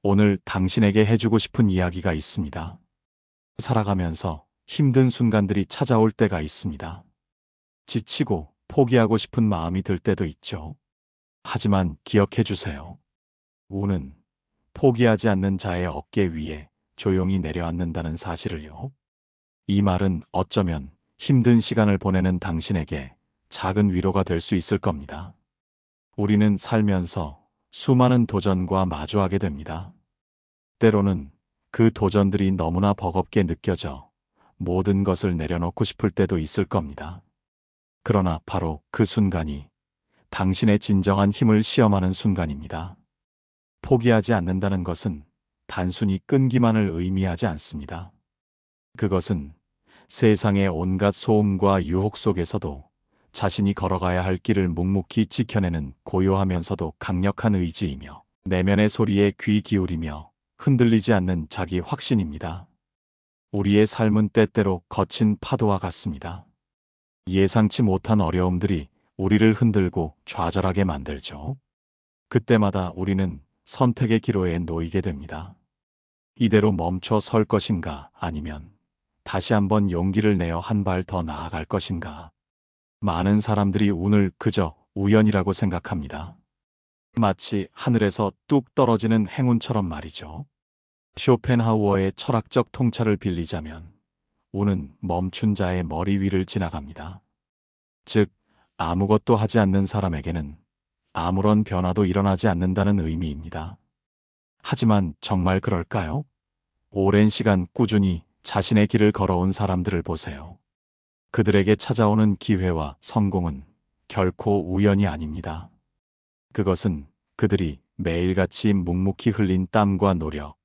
오늘 당신에게 해주고 싶은 이야기가 있습니다. 살아가면서 힘든 순간들이 찾아올 때가 있습니다. 지치고 포기하고 싶은 마음이 들 때도 있죠. 하지만 기억해 주세요. 운은 포기하지 않는 자의 어깨 위에 조용히 내려앉는다는 사실을요. 이 말은 어쩌면 힘든 시간을 보내는 당신에게 작은 위로가 될 수 있을 겁니다. 우리는 살면서 수많은 도전과 마주하게 됩니다. 때로는 그 도전들이 너무나 버겁게 느껴져 모든 것을 내려놓고 싶을 때도 있을 겁니다. 그러나 바로 그 순간이 당신의 진정한 힘을 시험하는 순간입니다. 포기하지 않는다는 것은 단순히 끈기만을 의미하지 않습니다. 그것은 세상의 온갖 소음과 유혹 속에서도 자신이 걸어가야 할 길을 묵묵히 지켜내는 고요하면서도 강력한 의지이며, 내면의 소리에 귀 기울이며 흔들리지 않는 자기 확신입니다. 우리의 삶은 때때로 거친 파도와 같습니다. 예상치 못한 어려움들이 우리를 흔들고 좌절하게 만들죠. 그때마다 우리는 선택의 기로에 놓이게 됩니다. 이대로 멈춰 설 것인가, 아니면 다시 한번 용기를 내어 한 발 더 나아갈 것인가. 많은 사람들이 운을 그저 우연이라고 생각합니다. 마치 하늘에서 뚝 떨어지는 행운처럼 말이죠. 쇼펜하우어의 철학적 통찰을 빌리자면, 운은 멈춘 자의 머리 위를 지나갑니다. 즉, 아무것도 하지 않는 사람에게는 아무런 변화도 일어나지 않는다는 의미입니다. 하지만 정말 그럴까요? 오랜 시간 꾸준히 자신의 길을 걸어온 사람들을 보세요. 그들에게 찾아오는 기회와 성공은 결코 우연이 아닙니다. 그것은 그들이 매일같이 묵묵히 흘린 땀과 노력,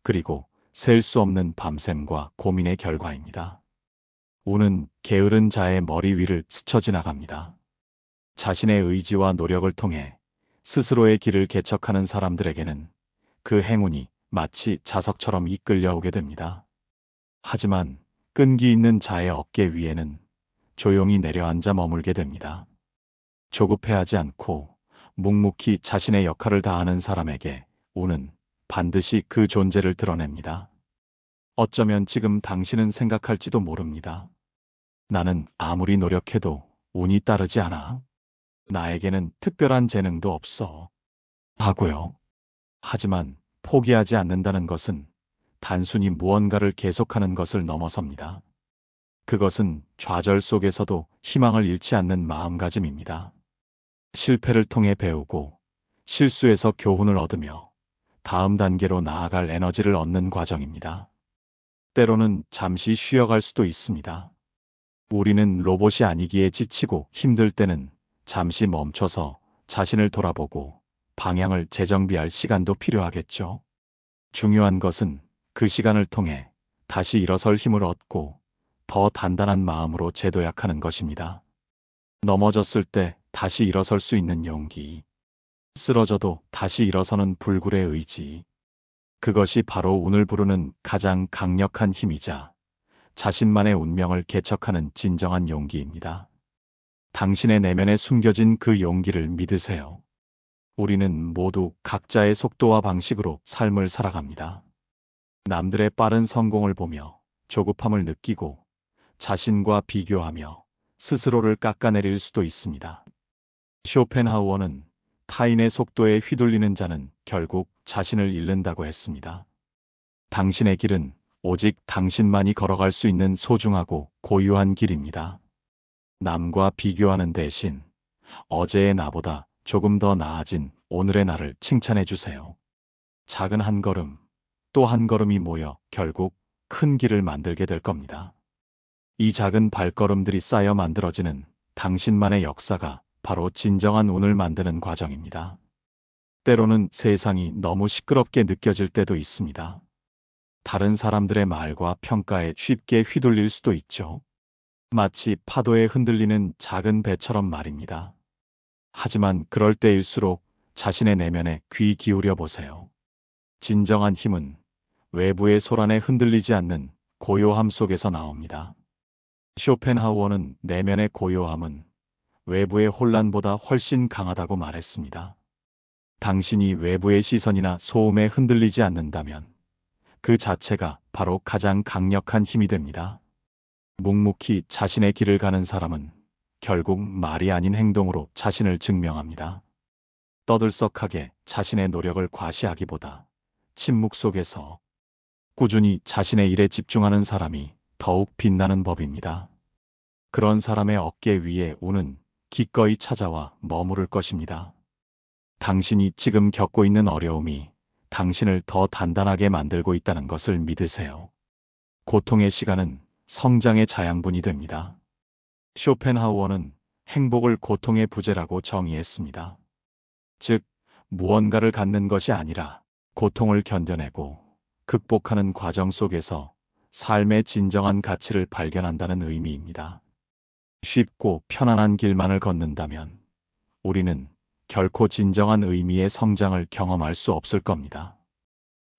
그리고 셀 수 없는 밤샘과 고민의 결과입니다. 운은 게으른 자의 머리 위를 스쳐 지나갑니다. 자신의 의지와 노력을 통해 스스로의 길을 개척하는 사람들에게는 그 행운이 마치 자석처럼 이끌려오게 됩니다. 하지만 끈기 있는 자의 어깨 위에는 조용히 내려앉아 머물게 됩니다. 조급해하지 않고 묵묵히 자신의 역할을 다하는 사람에게 운은 반드시 그 존재를 드러냅니다. 어쩌면 지금 당신은 생각할지도 모릅니다. 나는 아무리 노력해도 운이 따르지 않아. 나에게는 특별한 재능도 없어. 하고요. 하지만 포기하지 않는다는 것은 단순히 무언가를 계속하는 것을 넘어섭니다. 그것은 좌절 속에서도 희망을 잃지 않는 마음가짐입니다. 실패를 통해 배우고 실수에서 교훈을 얻으며 다음 단계로 나아갈 에너지를 얻는 과정입니다. 때로는 잠시 쉬어갈 수도 있습니다. 우리는 로봇이 아니기에 지치고 힘들 때는 잠시 멈춰서 자신을 돌아보고 방향을 재정비할 시간도 필요하겠죠. 중요한 것은 그 시간을 통해 다시 일어설 힘을 얻고 더 단단한 마음으로 재도약하는 것입니다. 넘어졌을 때 다시 일어설 수 있는 용기, 쓰러져도 다시 일어서는 불굴의 의지, 그것이 바로 운을 부르는 가장 강력한 힘이자 자신만의 운명을 개척하는 진정한 용기입니다. 당신의 내면에 숨겨진 그 용기를 믿으세요. 우리는 모두 각자의 속도와 방식으로 삶을 살아갑니다. 남들의 빠른 성공을 보며 조급함을 느끼고 자신과 비교하며 스스로를 깎아내릴 수도 있습니다. 쇼펜하우어는 타인의 속도에 휘둘리는 자는 결국 자신을 잃는다고 했습니다. 당신의 길은 오직 당신만이 걸어갈 수 있는 소중하고 고유한 길입니다. 남과 비교하는 대신 어제의 나보다 조금 더 나아진 오늘의 나를 칭찬해 주세요. 작은 한 걸음, 또 한 걸음이 모여 결국 큰 길을 만들게 될 겁니다. 이 작은 발걸음들이 쌓여 만들어지는 당신만의 역사가 바로 진정한 운을 만드는 과정입니다. 때로는 세상이 너무 시끄럽게 느껴질 때도 있습니다. 다른 사람들의 말과 평가에 쉽게 휘둘릴 수도 있죠. 마치 파도에 흔들리는 작은 배처럼 말입니다. 하지만 그럴 때일수록 자신의 내면에 귀 기울여 보세요. 진정한 힘은 외부의 소란에 흔들리지 않는 고요함 속에서 나옵니다. 쇼펜하우어는 내면의 고요함은 외부의 혼란보다 훨씬 강하다고 말했습니다. 당신이 외부의 시선이나 소음에 흔들리지 않는다면 그 자체가 바로 가장 강력한 힘이 됩니다. 묵묵히 자신의 길을 가는 사람은 결국 말이 아닌 행동으로 자신을 증명합니다. 떠들썩하게 자신의 노력을 과시하기보다 침묵 속에서 꾸준히 자신의 일에 집중하는 사람이 더욱 빛나는 법입니다. 그런 사람의 어깨 위에 운은 기꺼이 찾아와 머무를 것입니다. 당신이 지금 겪고 있는 어려움이 당신을 더 단단하게 만들고 있다는 것을 믿으세요. 고통의 시간은 성장의 자양분이 됩니다. 쇼펜하우어는 행복을 고통의 부재라고 정의했습니다. 즉, 무언가를 갖는 것이 아니라 고통을 견뎌내고 극복하는 과정 속에서 삶의 진정한 가치를 발견한다는 의미입니다. 쉽고 편안한 길만을 걷는다면 우리는 결코 진정한 의미의 성장을 경험할 수 없을 겁니다.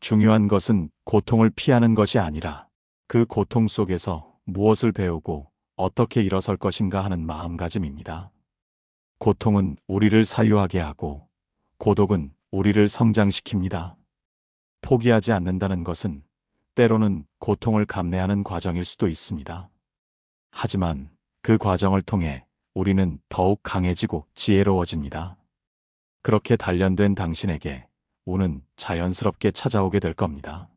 중요한 것은 고통을 피하는 것이 아니라 그 고통 속에서 무엇을 배우고 어떻게 일어설 것인가 하는 마음가짐입니다. 고통은 우리를 사유하게 하고 고독은 우리를 성장시킵니다. 포기하지 않는다는 것은 때로는 고통을 감내하는 과정일 수도 있습니다. 하지만 그 과정을 통해 우리는 더욱 강해지고 지혜로워집니다. 그렇게 단련된 당신에게 운은 자연스럽게 찾아오게 될 겁니다.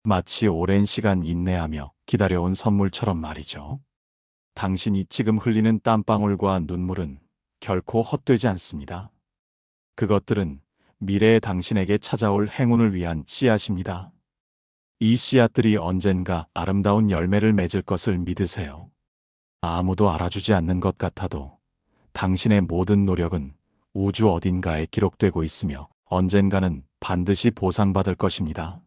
마치 오랜 시간 인내하며 기다려온 선물처럼 말이죠. 당신이 지금 흘리는 땀방울과 눈물은 결코 헛되지 않습니다. 그것들은 미래의 당신에게 찾아올 행운을 위한 씨앗입니다. 이 씨앗들이 언젠가 아름다운 열매를 맺을 것을 믿으세요. 아무도 알아주지 않는 것 같아도 당신의 모든 노력은 우주 어딘가에 기록되고 있으며 언젠가는 반드시 보상받을 것입니다.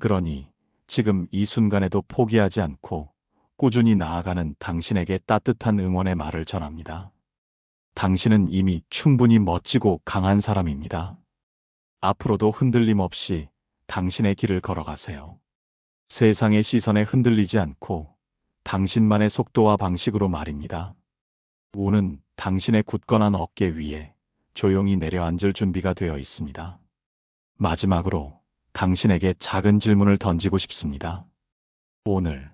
그러니 지금 이 순간에도 포기하지 않고 꾸준히 나아가는 당신에게 따뜻한 응원의 말을 전합니다. 당신은 이미 충분히 멋지고 강한 사람입니다. 앞으로도 흔들림 없이 당신의 길을 걸어가세요. 세상의 시선에 흔들리지 않고 당신만의 속도와 방식으로 말입니다. 운은 당신의 굳건한 어깨 위에 조용히 내려앉을 준비가 되어 있습니다. 마지막으로 당신에게 작은 질문을 던지고 싶습니다. 오늘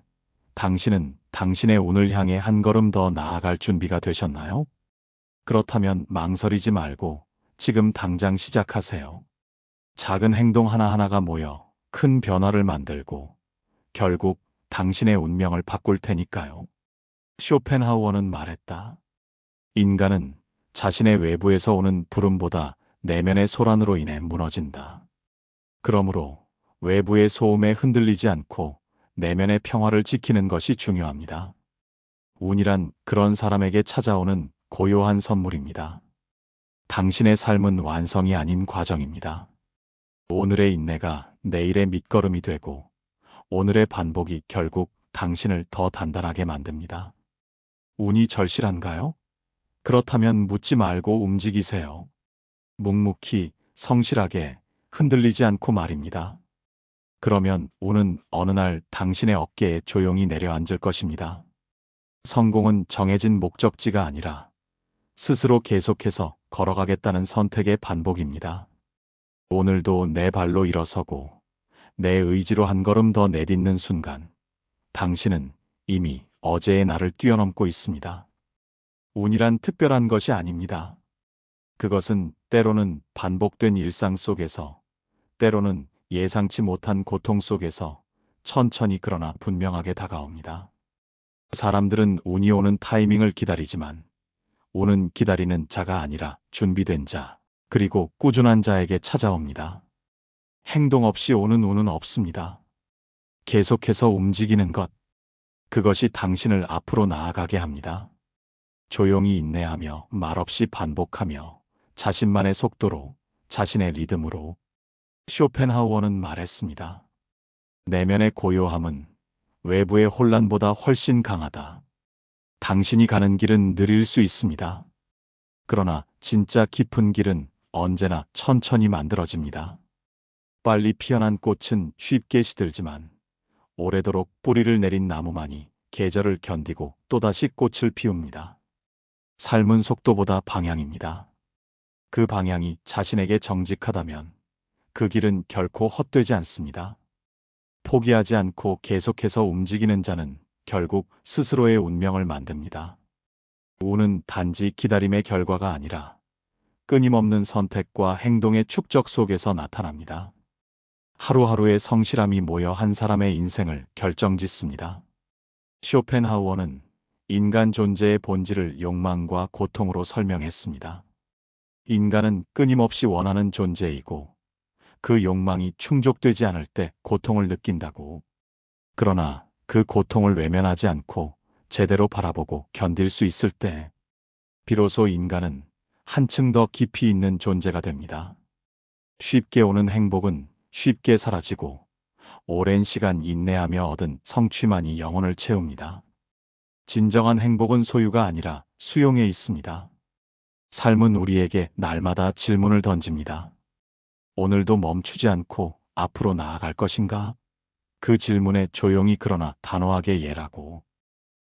당신은 당신의 운을 향해 한 걸음 더 나아갈 준비가 되셨나요? 그렇다면 망설이지 말고 지금 당장 시작하세요. 작은 행동 하나하나가 모여 큰 변화를 만들고 결국 당신의 운명을 바꿀 테니까요. 쇼펜하우어는 말했다. 인간은 자신의 외부에서 오는 부름보다 내면의 소란으로 인해 무너진다. 그러므로 외부의 소음에 흔들리지 않고 내면의 평화를 지키는 것이 중요합니다. 운이란 그런 사람에게 찾아오는 고요한 선물입니다. 당신의 삶은 완성이 아닌 과정입니다. 오늘의 인내가 내일의 밑거름이 되고 오늘의 반복이 결국 당신을 더 단단하게 만듭니다. 운이 절실한가요? 그렇다면 묻지 말고 움직이세요. 묵묵히 성실하게 흔들리지 않고 말입니다. 그러면 운은 어느 날 당신의 어깨에 조용히 내려앉을 것입니다. 성공은 정해진 목적지가 아니라 스스로 계속해서 걸어가겠다는 선택의 반복입니다. 오늘도 내 발로 일어서고 내 의지로 한 걸음 더 내딛는 순간 당신은 이미 어제의 나를 뛰어넘고 있습니다. 운이란 특별한 것이 아닙니다. 그것은 때로는 반복된 일상 속에서, 때로는 예상치 못한 고통 속에서 천천히 그러나 분명하게 다가옵니다. 사람들은 운이 오는 타이밍을 기다리지만 운은 기다리는 자가 아니라 준비된 자, 그리고 꾸준한 자에게 찾아옵니다. 행동 없이 오는 운은 없습니다. 계속해서 움직이는 것, 그것이 당신을 앞으로 나아가게 합니다. 조용히 인내하며 말없이 반복하며 자신만의 속도로, 자신의 리듬으로. 쇼펜하우어는 말했습니다. 내면의 고요함은 외부의 혼란보다 훨씬 강하다. 당신이 가는 길은 느릴 수 있습니다. 그러나 진짜 깊은 길은 언제나 천천히 만들어집니다. 빨리 피어난 꽃은 쉽게 시들지만 오래도록 뿌리를 내린 나무만이 계절을 견디고 또다시 꽃을 피웁니다. 삶은 속도보다 방향입니다. 그 방향이 자신에게 정직하다면 그 길은 결코 헛되지 않습니다. 포기하지 않고 계속해서 움직이는 자는 결국 스스로의 운명을 만듭니다. 운은 단지 기다림의 결과가 아니라 끊임없는 선택과 행동의 축적 속에서 나타납니다. 하루하루의 성실함이 모여 한 사람의 인생을 결정짓습니다. 쇼펜하우어는 인간 존재의 본질을 욕망과 고통으로 설명했습니다. 인간은 끊임없이 원하는 존재이고 그 욕망이 충족되지 않을 때 고통을 느낀다고. 그러나 그 고통을 외면하지 않고 제대로 바라보고 견딜 수 있을 때 비로소 인간은 한층 더 깊이 있는 존재가 됩니다. 쉽게 오는 행복은 쉽게 사라지고 오랜 시간 인내하며 얻은 성취만이 영혼을 채웁니다. 진정한 행복은 소유가 아니라 수용에 있습니다. 삶은 우리에게 날마다 질문을 던집니다. 오늘도 멈추지 않고 앞으로 나아갈 것인가? 그 질문에 조용히 그러나 단호하게 예라고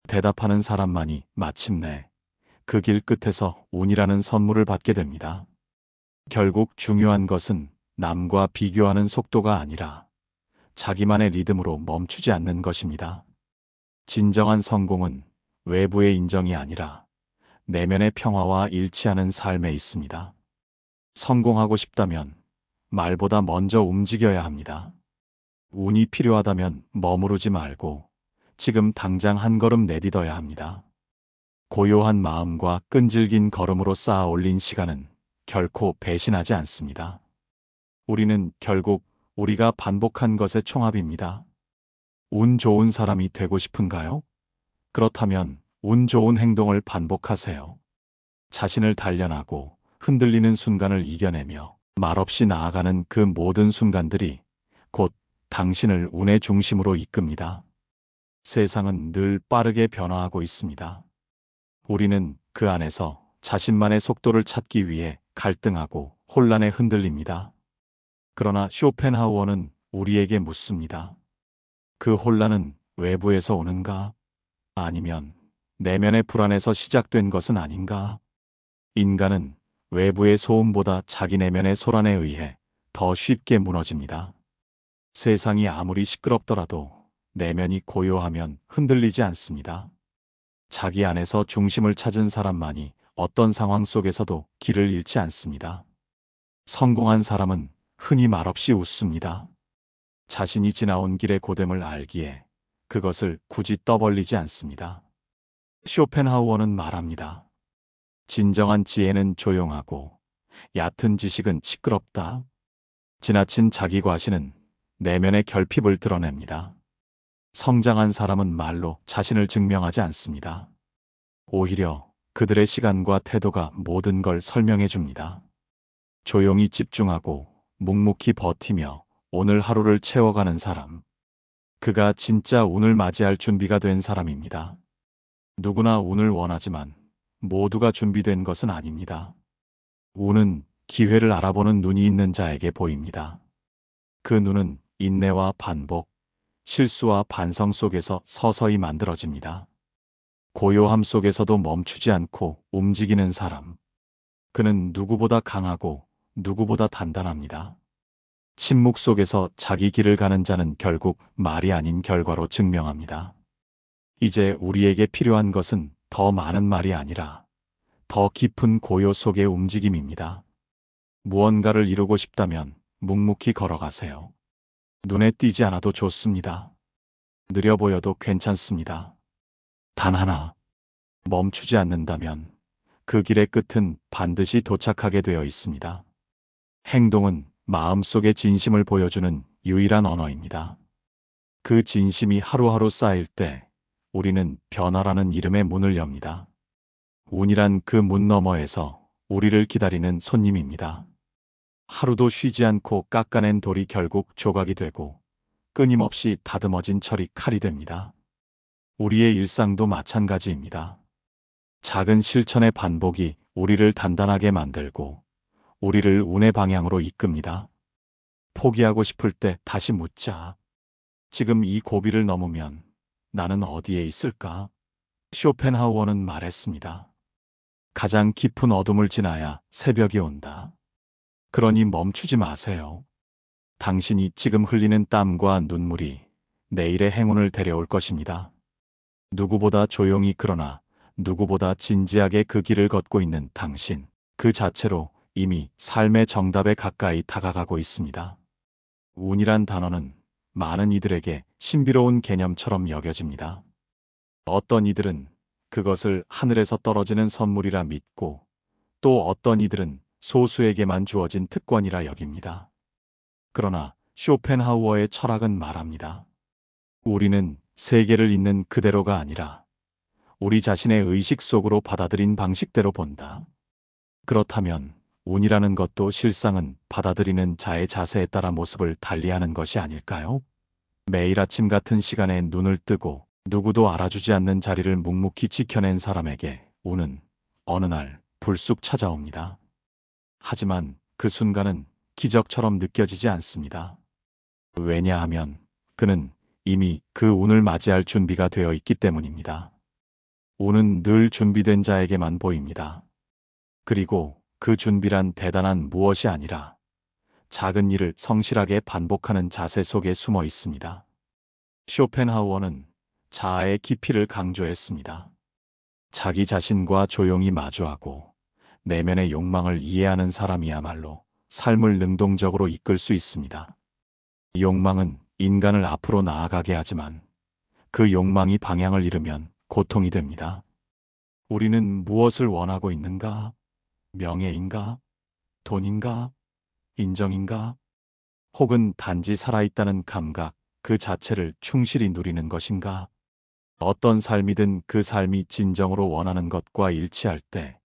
대답하는 사람만이 마침내 그 길 끝에서 운이라는 선물을 받게 됩니다. 결국 중요한 것은 남과 비교하는 속도가 아니라 자기만의 리듬으로 멈추지 않는 것입니다. 진정한 성공은 외부의 인정이 아니라 내면의 평화와 일치하는 삶에 있습니다. 성공하고 싶다면 말보다 먼저 움직여야 합니다. 운이 필요하다면 머무르지 말고 지금 당장 한 걸음 내딛어야 합니다. 고요한 마음과 끈질긴 걸음으로 쌓아 올린 시간은 결코 배신하지 않습니다. 우리는 결국 우리가 반복한 것의 총합입니다. 운 좋은 사람이 되고 싶은가요? 그렇다면 운 좋은 행동을 반복하세요. 자신을 단련하고 흔들리는 순간을 이겨내며 말없이 나아가는 그 모든 순간들이 곧 당신을 운의 중심으로 이끕니다. 세상은 늘 빠르게 변화하고 있습니다. 우리는 그 안에서 자신만의 속도를 찾기 위해 갈등하고 혼란에 흔들립니다. 그러나 쇼펜하우어는 우리에게 묻습니다. 그 혼란은 외부에서 오는가? 아니면 내면의 불안에서 시작된 것은 아닌가? 인간은 외부의 소음보다 자기 내면의 소란에 의해 더 쉽게 무너집니다. 세상이 아무리 시끄럽더라도 내면이 고요하면 흔들리지 않습니다. 자기 안에서 중심을 찾은 사람만이 어떤 상황 속에서도 길을 잃지 않습니다. 성공한 사람은 흔히 말없이 웃습니다. 자신이 지나온 길의 고됨을 알기에 그것을 굳이 떠벌리지 않습니다. 쇼펜하우어는 말합니다. 진정한 지혜는 조용하고 얕은 지식은 시끄럽다. 지나친 자기 과시는 내면의 결핍을 드러냅니다. 성장한 사람은 말로 자신을 증명하지 않습니다. 오히려 그들의 시간과 태도가 모든 걸 설명해 줍니다. 조용히 집중하고 묵묵히 버티며 오늘 하루를 채워가는 사람. 그가 진짜 운을 맞이할 준비가 된 사람입니다. 누구나 운을 원하지만 모두가 준비된 것은 아닙니다. 운은 기회를 알아보는 눈이 있는 자에게 보입니다. 그 눈은 인내와 반복, 실수와 반성 속에서 서서히 만들어집니다. 고요함 속에서도 멈추지 않고 움직이는 사람. 그는 누구보다 강하고 누구보다 단단합니다. 침묵 속에서 자기 길을 가는 자는 결국 말이 아닌 결과로 증명합니다. 이제 우리에게 필요한 것은 더 많은 말이 아니라 더 깊은 고요 속의 움직임입니다. 무언가를 이루고 싶다면 묵묵히 걸어가세요. 눈에 띄지 않아도 좋습니다. 느려 보여도 괜찮습니다. 단 하나, 멈추지 않는다면 그 길의 끝은 반드시 도착하게 되어 있습니다. 행동은 마음속의 진심을 보여주는 유일한 언어입니다. 그 진심이 하루하루 쌓일 때 우리는 변화라는 이름의 문을 엽니다. 운이란 그 문 너머에서 우리를 기다리는 손님입니다. 하루도 쉬지 않고 깎아낸 돌이 결국 조각이 되고 끊임없이 다듬어진 철이 칼이 됩니다. 우리의 일상도 마찬가지입니다. 작은 실천의 반복이 우리를 단단하게 만들고 우리를 운의 방향으로 이끕니다. 포기하고 싶을 때 다시 묻자. 지금 이 고비를 넘으면 나는 어디에 있을까? 쇼펜하우어는 말했습니다. 가장 깊은 어둠을 지나야 새벽이 온다. 그러니 멈추지 마세요. 당신이 지금 흘리는 땀과 눈물이 내일의 행운을 데려올 것입니다. 누구보다 조용히 그러나 누구보다 진지하게 그 길을 걷고 있는 당신, 그 자체로 이미 삶의 정답에 가까이 다가가고 있습니다. 운이란 단어는 많은 이들에게 신비로운 개념처럼 여겨집니다. 어떤 이들은 그것을 하늘에서 떨어지는 선물이라 믿고, 또 어떤 이들은 소수에게만 주어진 특권이라 여깁니다. 그러나 쇼펜하우어의 철학은 말합니다. 우리는 세계를 있는 그대로가 아니라 우리 자신의 의식 속으로 받아들인 방식대로 본다. 그렇다면 운이라는 것도 실상은 받아들이는 자의 자세에 따라 모습을 달리하는 것이 아닐까요? 매일 아침 같은 시간에 눈을 뜨고 누구도 알아주지 않는 자리를 묵묵히 지켜낸 사람에게 운은 어느 날 불쑥 찾아옵니다. 하지만 그 순간은 기적처럼 느껴지지 않습니다. 왜냐하면 그는 이미 그 운을 맞이할 준비가 되어 있기 때문입니다. 운은 늘 준비된 자에게만 보입니다. 그리고 그 준비란 대단한 무엇이 아니라 작은 일을 성실하게 반복하는 자세 속에 숨어 있습니다. 쇼펜하우어는 자아의 깊이를 강조했습니다. 자기 자신과 조용히 마주하고 내면의 욕망을 이해하는 사람이야말로 삶을 능동적으로 이끌 수 있습니다. 욕망은 인간을 앞으로 나아가게 하지만 그 욕망이 방향을 잃으면 고통이 됩니다. 우리는 무엇을 원하고 있는가? 명예인가? 돈인가? 인정인가? 혹은 단지 살아있다는 감각 그 자체를 충실히 누리는 것인가? 어떤 삶이든 그 삶이 진정으로 원하는 것과 일치할 때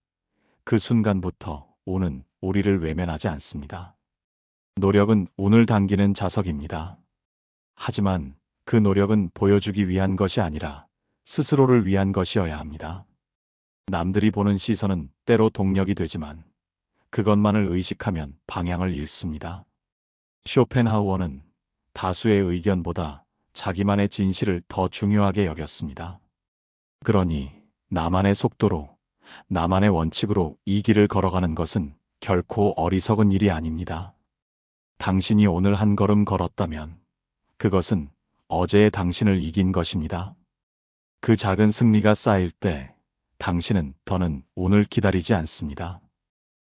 그 순간부터 운은 우리를 외면하지 않습니다. 노력은 운을 당기는 자석입니다. 하지만 그 노력은 보여주기 위한 것이 아니라 스스로를 위한 것이어야 합니다. 남들이 보는 시선은 때로 동력이 되지만 그것만을 의식하면 방향을 잃습니다. 쇼펜하우어는 다수의 의견보다 자기만의 진실을 더 중요하게 여겼습니다. 그러니 나만의 속도로, 나만의 원칙으로 이 길을 걸어가는 것은 결코 어리석은 일이 아닙니다. 당신이 오늘 한 걸음 걸었다면 그것은 어제의 당신을 이긴 것입니다. 그 작은 승리가 쌓일 때 당신은 더는 운을 기다리지 않습니다.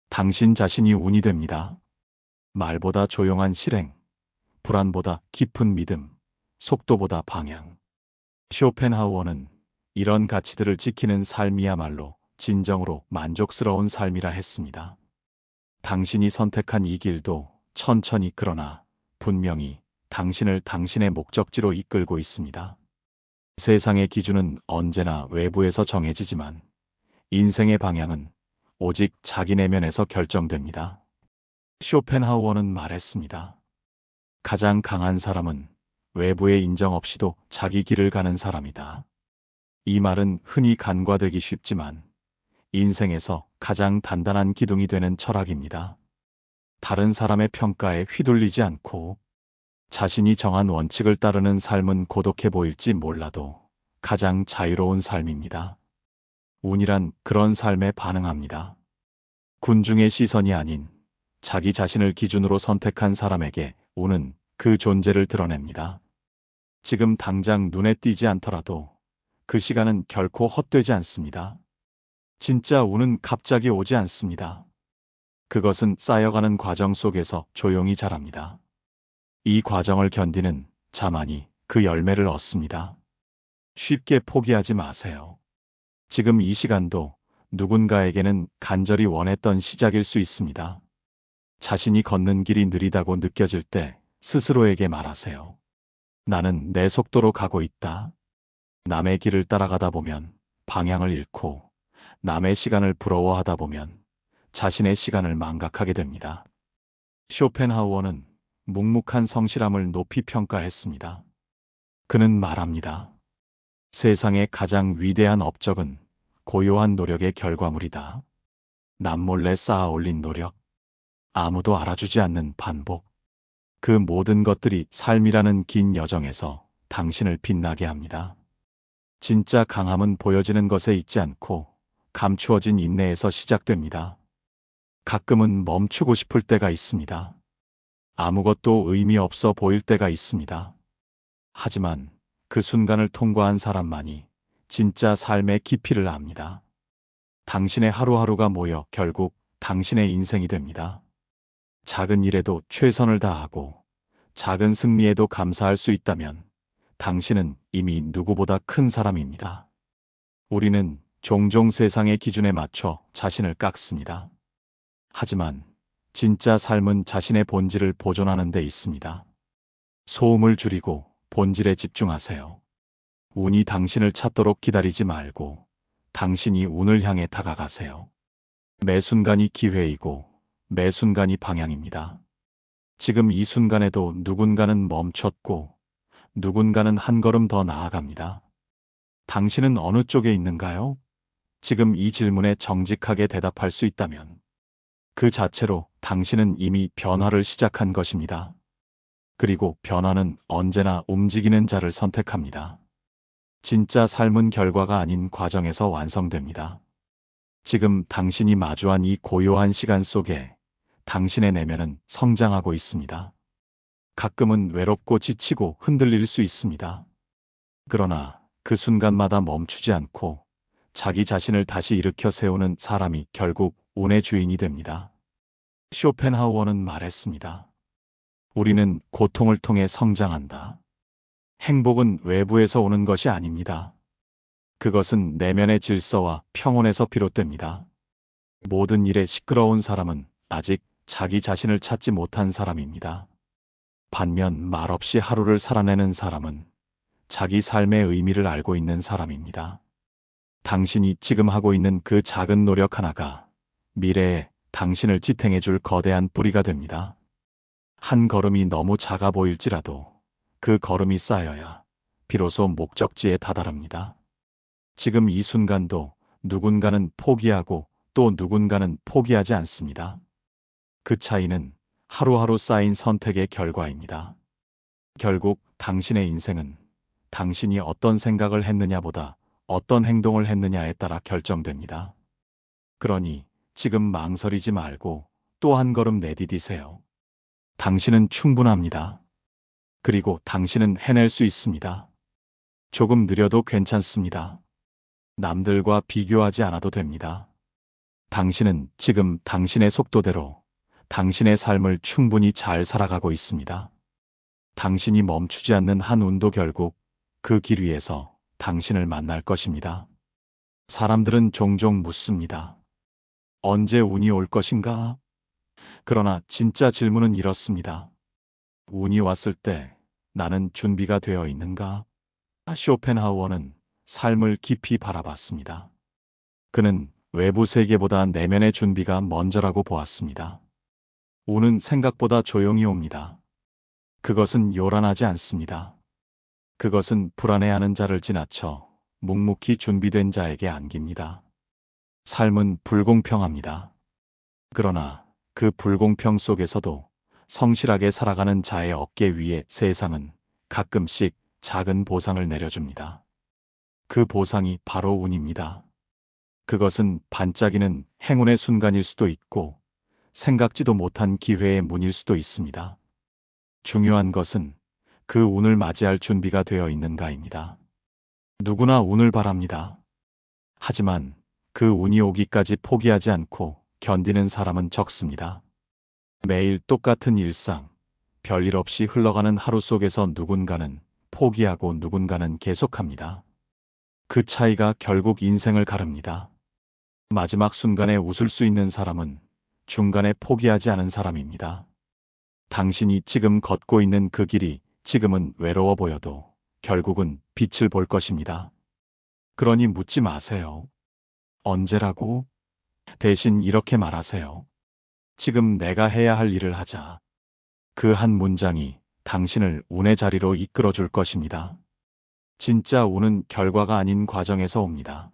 당신 자신이 운이 됩니다. 말보다 조용한 실행, 불안보다 깊은 믿음, 속도보다 방향. 쇼펜하우어는 이런 가치들을 지키는 삶이야말로 진정으로 만족스러운 삶이라 했습니다. 당신이 선택한 이 길도 천천히 그러나 분명히 당신을 당신의 목적지로 이끌고 있습니다. 세상의 기준은 언제나 외부에서 정해지지만 인생의 방향은 오직 자기 내면에서 결정됩니다. 쇼펜하우어는 말했습니다. 가장 강한 사람은 외부의 인정 없이도 자기 길을 가는 사람이다. 이 말은 흔히 간과되기 쉽지만 인생에서 가장 단단한 기둥이 되는 철학입니다. 다른 사람의 평가에 휘둘리지 않고 자신이 정한 원칙을 따르는 삶은 고독해 보일지 몰라도 가장 자유로운 삶입니다. 운이란 그런 삶에 반응합니다. 군중의 시선이 아닌 자기 자신을 기준으로 선택한 사람에게 운은 그 존재를 드러냅니다. 지금 당장 눈에 띄지 않더라도 그 시간은 결코 헛되지 않습니다. 진짜 운은 갑자기 오지 않습니다. 그것은 쌓여가는 과정 속에서 조용히 자랍니다. 이 과정을 견디는 자만이 그 열매를 얻습니다. 쉽게 포기하지 마세요. 지금 이 시간도 누군가에게는 간절히 원했던 시작일 수 있습니다. 자신이 걷는 길이 느리다고 느껴질 때 스스로에게 말하세요. 나는 내 속도로 가고 있다. 남의 길을 따라가다 보면 방향을 잃고 남의 시간을 부러워하다 보면 자신의 시간을 망각하게 됩니다. 쇼펜하우어는 묵묵한 성실함을 높이 평가했습니다. 그는 말합니다. 세상의 가장 위대한 업적은 고요한 노력의 결과물이다. 남몰래 쌓아 올린 노력, 아무도 알아주지 않는 반복, 그 모든 것들이 삶이라는 긴 여정에서 당신을 빛나게 합니다. 진짜 강함은 보여지는 것에 있지 않고 감추어진 인내에서 시작됩니다. 가끔은 멈추고 싶을 때가 있습니다. 아무것도 의미 없어 보일 때가 있습니다. 하지만 그 순간을 통과한 사람만이 진짜 삶의 깊이를 압니다. 당신의 하루하루가 모여 결국 당신의 인생이 됩니다. 작은 일에도 최선을 다하고 작은 승리에도 감사할 수 있다면 당신은 이미 누구보다 큰 사람입니다. 우리는 종종 세상의 기준에 맞춰 자신을 깎습니다. 하지만 진짜 삶은 자신의 본질을 보존하는 데 있습니다. 소음을 줄이고 본질에 집중하세요. 운이 당신을 찾도록 기다리지 말고 당신이 운을 향해 다가가세요. 매 순간이 기회이고 매 순간이 방향입니다. 지금 이 순간에도 누군가는 멈췄고 누군가는 한 걸음 더 나아갑니다. 당신은 어느 쪽에 있는가요? 지금 이 질문에 정직하게 대답할 수 있다면 그 자체로 당신은 이미 변화를 시작한 것입니다. 그리고 변화는 언제나 움직이는 자를 선택합니다. 진짜 삶은 결과가 아닌 과정에서 완성됩니다. 지금 당신이 마주한 이 고요한 시간 속에 당신의 내면은 성장하고 있습니다. 가끔은 외롭고 지치고 흔들릴 수 있습니다. 그러나 그 순간마다 멈추지 않고 자기 자신을 다시 일으켜 세우는 사람이 결국 운의 주인이 됩니다. 쇼펜하우어는 말했습니다. 우리는 고통을 통해 성장한다. 행복은 외부에서 오는 것이 아닙니다. 그것은 내면의 질서와 평온에서 비롯됩니다. 모든 일에 시끄러운 사람은 아직 자기 자신을 찾지 못한 사람입니다. 반면 말없이 하루를 살아내는 사람은 자기 삶의 의미를 알고 있는 사람입니다. 당신이 지금 하고 있는 그 작은 노력 하나가 미래에 당신을 지탱해 줄 거대한 뿌리가 됩니다. 한 걸음이 너무 작아 보일지라도 그 걸음이 쌓여야 비로소 목적지에 다다릅니다. 지금 이 순간도 누군가는 포기하고 또 누군가는 포기하지 않습니다. 그 차이는 하루하루 쌓인 선택의 결과입니다. 결국 당신의 인생은 당신이 어떤 생각을 했느냐보다 어떤 행동을 했느냐에 따라 결정됩니다. 그러니 지금 망설이지 말고 또 한 걸음 내디디세요. 당신은 충분합니다. 그리고 당신은 해낼 수 있습니다. 조금 느려도 괜찮습니다. 남들과 비교하지 않아도 됩니다. 당신은 지금 당신의 속도대로 당신의 삶을 충분히 잘 살아가고 있습니다. 당신이 멈추지 않는 한 운도 결국 그 길 위에서 당신을 만날 것입니다. 사람들은 종종 묻습니다. 언제 운이 올 것인가? 그러나 진짜 질문은 이렇습니다. 운이 왔을 때 나는 준비가 되어 있는가? 쇼펜하우어는 삶을 깊이 바라봤습니다. 그는 외부 세계보다 내면의 준비가 먼저라고 보았습니다. 운은 생각보다 조용히 옵니다. 그것은 요란하지 않습니다. 그것은 불안해하는 자를 지나쳐 묵묵히 준비된 자에게 안깁니다. 삶은 불공평합니다. 그러나 그 불공평 속에서도 성실하게 살아가는 자의 어깨 위에 세상은 가끔씩 작은 보상을 내려줍니다. 그 보상이 바로 운입니다. 그것은 반짝이는 행운의 순간일 수도 있고 생각지도 못한 기회의 문일 수도 있습니다. 중요한 것은 그 운을 맞이할 준비가 되어 있는가입니다. 누구나 운을 바랍니다. 하지만 그 운이 오기까지 포기하지 않고 견디는 사람은 적습니다. 매일 똑같은 일상, 별일 없이 흘러가는 하루 속에서 누군가는 포기하고 누군가는 계속합니다. 그 차이가 결국 인생을 가릅니다. 마지막 순간에 웃을 수 있는 사람은 중간에 포기하지 않은 사람입니다. 당신이 지금 걷고 있는 그 길이 지금은 외로워 보여도 결국은 빛을 볼 것입니다. 그러니 묻지 마세요. 언제라고? 대신 이렇게 말하세요. 지금 내가 해야 할 일을 하자. 그 한 문장이 당신을 운의 자리로 이끌어 줄 것입니다. 진짜 운은 결과가 아닌 과정에서 옵니다.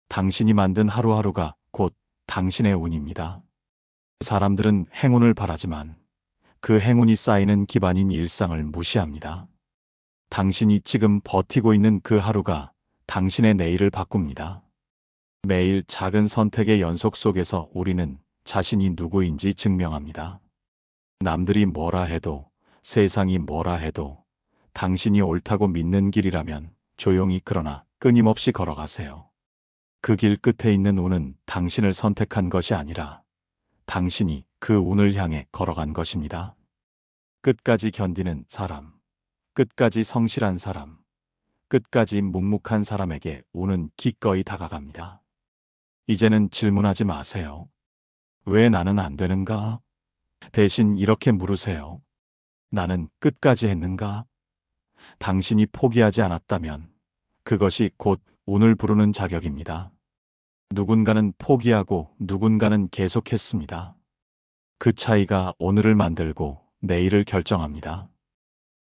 당신이 만든 하루하루가 곧 당신의 운입니다. 사람들은 행운을 바라지만 그 행운이 쌓이는 기반인 일상을 무시합니다. 당신이 지금 버티고 있는 그 하루가 당신의 내일을 바꿉니다. 매일 작은 선택의 연속 속에서 우리는 자신이 누구인지 증명합니다. 남들이 뭐라 해도, 세상이 뭐라 해도 당신이 옳다고 믿는 길이라면 조용히 그러나 끊임없이 걸어가세요. 그 길 끝에 있는 운은 당신을 선택한 것이 아니라 당신이 그 운을 향해 걸어간 것입니다. 끝까지 견디는 사람, 끝까지 성실한 사람, 끝까지 묵묵한 사람에게 운은 기꺼이 다가갑니다. 이제는 질문하지 마세요. 왜 나는 안 되는가? 대신 이렇게 물으세요. 나는 끝까지 했는가? 당신이 포기하지 않았다면 그것이 곧 운을 부르는 자격입니다. 누군가는 포기하고 누군가는 계속했습니다. 그 차이가 오늘을 만들고 내일을 결정합니다.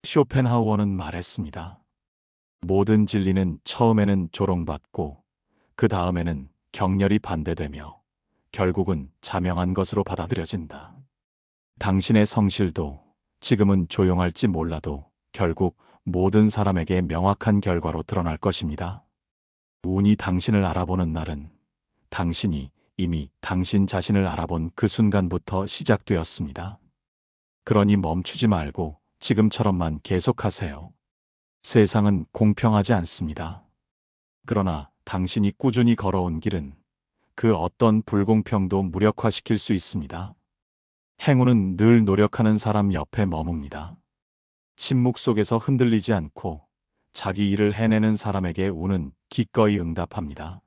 쇼펜하우어는 말했습니다. 모든 진리는 처음에는 조롱받고 그 다음에는 격렬히 반대되며 결국은 자명한 것으로 받아들여진다. 당신의 성실도 지금은 조용할지 몰라도 결국 모든 사람에게 명확한 결과로 드러날 것입니다. 운이 당신을 알아보는 날은 당신이 이미 당신 자신을 알아본 그 순간부터 시작되었습니다. 그러니 멈추지 말고 지금처럼만 계속하세요. 세상은 공평하지 않습니다. 그러나 당신이 꾸준히 걸어온 길은 그 어떤 불공평도 무력화시킬 수 있습니다. 행운은 늘 노력하는 사람 옆에 머뭅니다. 침묵 속에서 흔들리지 않고 자기 일을 해내는 사람에게 운은 기꺼이 응답합니다.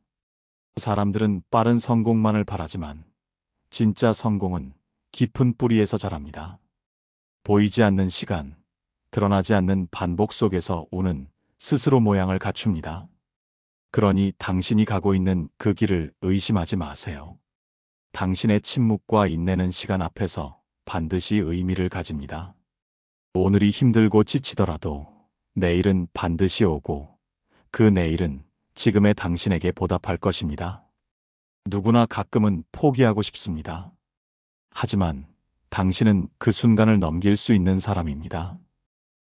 사람들은 빠른 성공만을 바라지만 진짜 성공은 깊은 뿌리에서 자랍니다. 보이지 않는 시간, 드러나지 않는 반복 속에서 운은 스스로 모양을 갖춥니다. 그러니 당신이 가고 있는 그 길을 의심하지 마세요. 당신의 침묵과 인내는 시간 앞에서 반드시 의미를 가집니다. 오늘이 힘들고 지치더라도 내일은 반드시 오고 그 내일은 지금의 당신에게 보답할 것입니다. 누구나 가끔은 포기하고 싶습니다. 하지만 당신은 그 순간을 넘길 수 있는 사람입니다.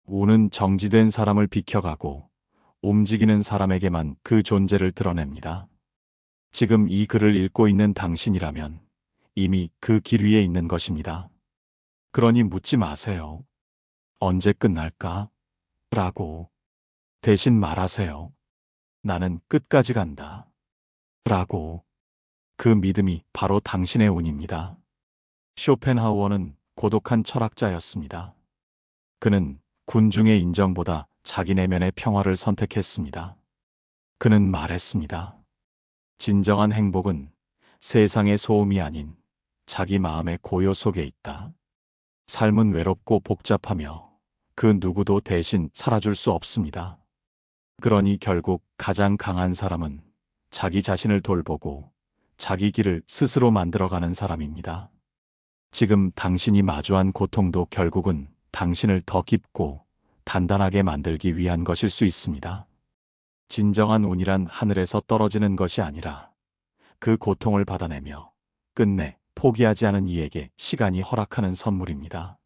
운은 정지된 사람을 비켜가고 움직이는 사람에게만 그 존재를 드러냅니다. 지금 이 글을 읽고 있는 당신이라면 이미 그 길 위에 있는 것입니다. 그러니 묻지 마세요. 언제 끝날까? 라고. 대신 말하세요. 나는 끝까지 간다. 라고. 그 믿음이 바로 당신의 운입니다. 쇼펜하우어는 고독한 철학자였습니다. 그는 군중의 인정보다 자기 내면의 평화를 선택했습니다. 그는 말했습니다. 진정한 행복은 세상의 소음이 아닌 자기 마음의 고요 속에 있다. 삶은 외롭고 복잡하며 그 누구도 대신 살아줄 수 없습니다. 그러니 결국 가장 강한 사람은 자기 자신을 돌보고 자기 길을 스스로 만들어가는 사람입니다. 지금 당신이 마주한 고통도 결국은 당신을 더 깊고 단단하게 만들기 위한 것일 수 있습니다. 진정한 운이란 하늘에서 떨어지는 것이 아니라 그 고통을 받아내며 끝내 포기하지 않은 이에게 시간이 허락하는 선물입니다.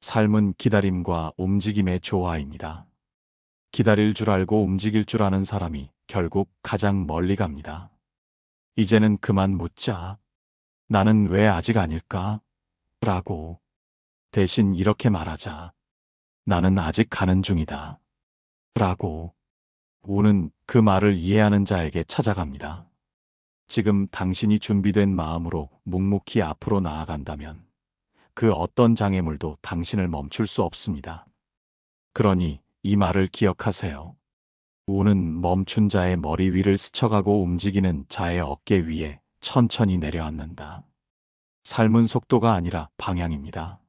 삶은 기다림과 움직임의 조화입니다. 기다릴 줄 알고 움직일 줄 아는 사람이 결국 가장 멀리 갑니다. 이제는 그만 묻자. 나는 왜 아직 아닐까? 라고. 대신 이렇게 말하자. 나는 아직 가는 중이다. 라고. 운은 그 말을 이해하는 자에게 찾아갑니다. 지금 당신이 준비된 마음으로 묵묵히 앞으로 나아간다면 그 어떤 장애물도 당신을 멈출 수 없습니다. 그러니 이 말을 기억하세요. 운은 멈춘 자의 머리 위를 스쳐가고 움직이는 자의 어깨 위에 천천히 내려앉는다. 삶은 속도가 아니라 방향입니다.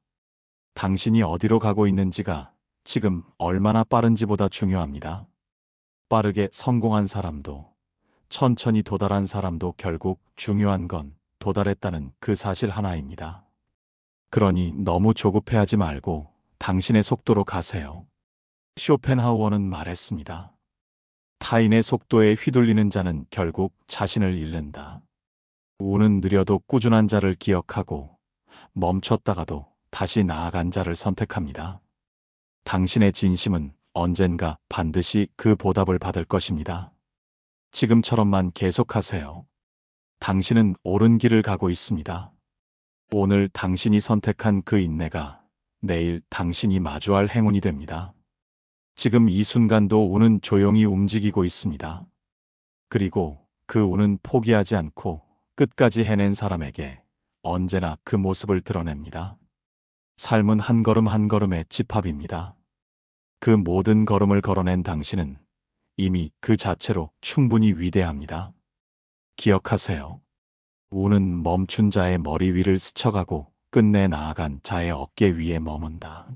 당신이 어디로 가고 있는지가 지금 얼마나 빠른지보다 중요합니다. 빠르게 성공한 사람도 천천히 도달한 사람도 결국 중요한 건 도달했다는 그 사실 하나입니다. 그러니 너무 조급해하지 말고 당신의 속도로 가세요. 쇼펜하우어는 말했습니다. 타인의 속도에 휘둘리는 자는 결국 자신을 잃는다. 운은 느려도 꾸준한 자를 기억하고 멈췄다가도 다시 나아간 자를 선택합니다. 당신의 진심은 언젠가 반드시 그 보답을 받을 것입니다. 지금처럼만 계속하세요. 당신은 옳은 길을 가고 있습니다. 오늘 당신이 선택한 그 인내가 내일 당신이 마주할 행운이 됩니다. 지금 이 순간도 운은 조용히 움직이고 있습니다. 그리고 그 운은 포기하지 않고 끝까지 해낸 사람에게 언제나 그 모습을 드러냅니다. 삶은 한 걸음 한 걸음의 집합입니다. 그 모든 걸음을 걸어낸 당신은 이미 그 자체로 충분히 위대합니다. 기억하세요. 운은 멈춘 자의 머리 위를 스쳐가고 끝내 나아간 자의 어깨 위에 머문다.